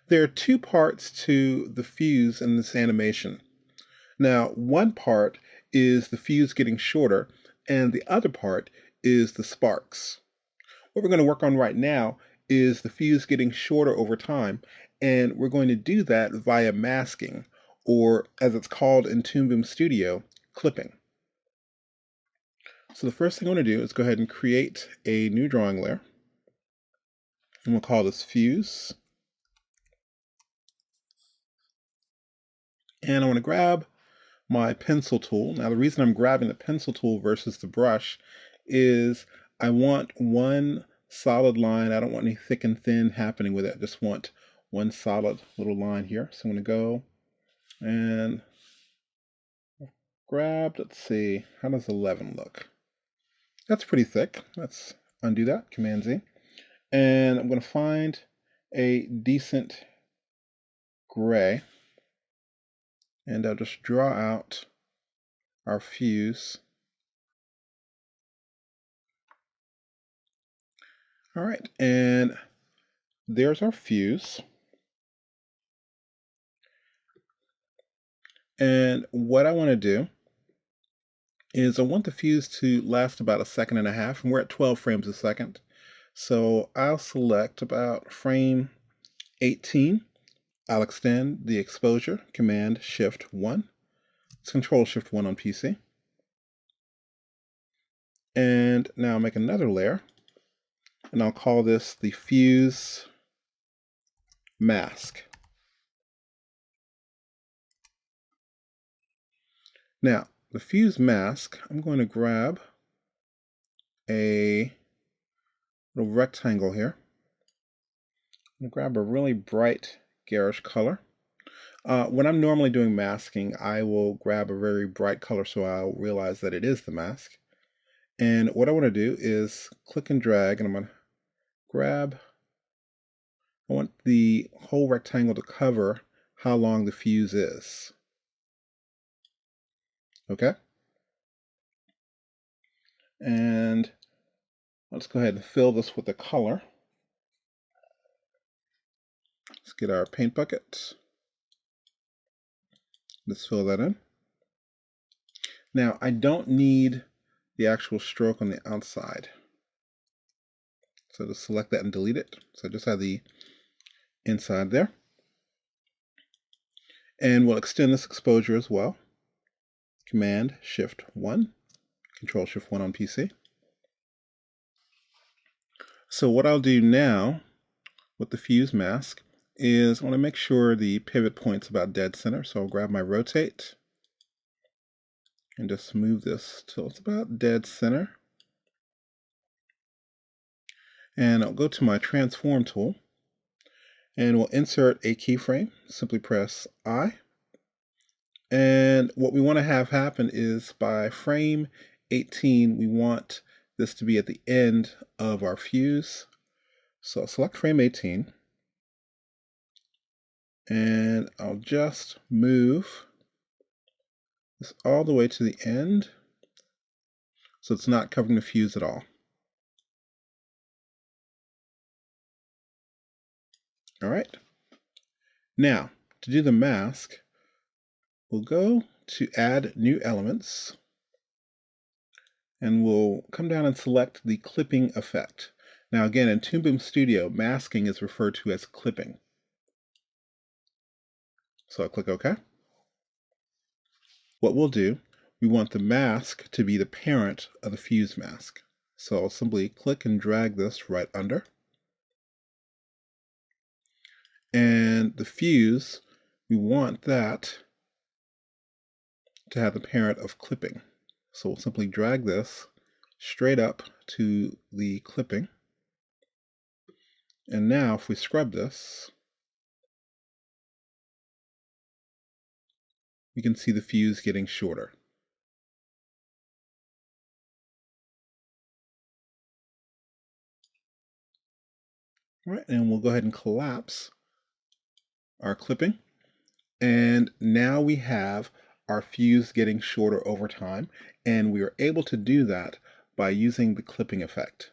There are two parts to the fuse in this animation. Now, one part is the fuse getting shorter, and the other part is the sparks. What we're going to work on right now is the fuse getting shorter over time, and we're going to do that via masking, or as it's called in Toon Boom Studio, clipping. So the first thing I want to do is go ahead and create a new drawing layer, and we'll call this fuse. And I want to grab my pencil tool. Now the reason I'm grabbing the pencil tool versus the brush is I want one solid line. I don't want any thick and thin happening with it. I just want one solid little line here. So I'm going to go and grab, let's see, how does 11 look? That's pretty thick. Let's undo that, Command Z. And I'm going to find a decent gray, and I'll just draw out our fuse. All right, and there's our fuse. And what I want to do is I want the fuse to last about 1.5 seconds, and we're at 12 frames a second. So I'll select about frame 18. I'll extend the exposure, Command Shift 1. It's Control Shift 1 on PC. And now I'll make another layer, and I'll call this the fuse mask. Now, the fuse mask, I'm going to grab a little rectangle here. I'm going to grab a really bright garish color. When I'm normally doing masking, I will grab a very bright color so I'll realize that it is the mask. And what I want to do is click and drag, and I'm going to grab, I want the whole rectangle to cover how long the fuse is. Okay? And let's go ahead and fill this with a color. Let's get our paint bucket. Let's fill that in. Now, I don't need the actual stroke on the outside. So just select that and delete it. So I just have the inside there. And we'll extend this exposure as well. Command Shift 1, Control Shift 1 on PC. So what I'll do now with the fuse mask is I want to make sure the pivot point's about dead center. So I'll grab my rotate and just move this till it's about dead center. And I'll go to my transform tool, and we'll insert a keyframe. Simply press I. And what we want to have happen is by frame 18, we want this to be at the end of our fuse. So I'll select frame 18, and I'll just move this all the way to the end so it's not covering the fuse at all. All right. Now, to do the mask, we'll go to add new elements, and we'll come down and select the clipping effect. Now again, in Toon Boom Studio, masking is referred to as clipping. So I'll click OK. What we'll do, we want the mask to be the parent of the fuse mask. So I'll simply click and drag this right under. And the fuse, we want that to have the parent of clipping. So we'll simply drag this straight up to the clipping. And now if we scrub this, we can see the fuse getting shorter. All right, and we'll go ahead and collapse our clipping. And now we have our fuse getting shorter over time, and we are able to do that by using the clipping effect.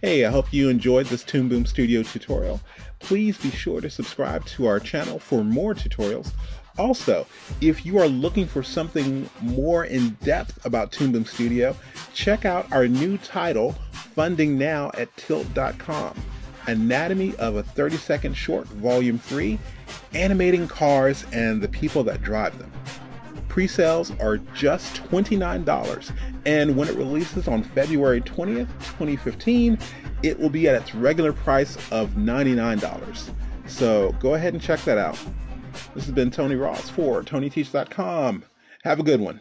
Hey, I hope you enjoyed this Toon Boom Studio tutorial. Please be sure to subscribe to our channel for more tutorials. Also, if you are looking for something more in depth about Toon Boom Studio, check out our new title, Funding Now at Tilt.com. Anatomy of a 30-Second Short, Volume 3, Animating Cars and the People That Drive Them. Pre-sales are just $29, and when it releases on February 20th, 2015, it will be at its regular price of $99. So go ahead and check that out. This has been Tony Ross for TonyTeach.com. Have a good one.